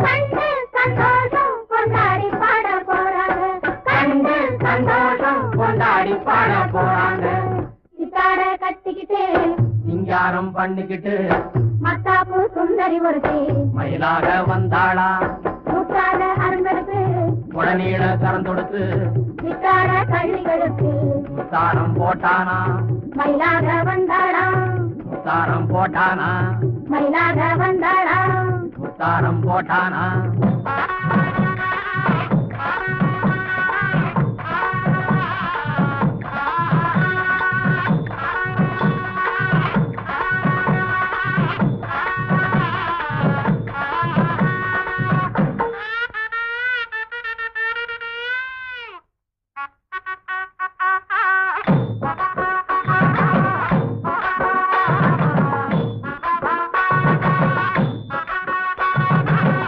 கண்டு சந்தோஷம் கொண்டாடி பாட போறாங்க கண்டு சந்தோஷம் கொண்டாடி பாட போறாங்க சித்தாட கட்டிக்கிட்டு சிங்காரம் பண்ணிக்கிட்டு மத்தாப்பு சுந்தரி ஒருத்தி மயிலாக வந்தாளா முத்தாட அருந்தெடுத்து உடனீட கறந்தொடுத்து சித்தாட கள்ளிகளுக்கு முத்தாரம் போட்டானா மயிலாக வந்தாளா முத்தாரம் போட்டானா மயிலாக வந்தாளா முத்தாரம் போட்டானா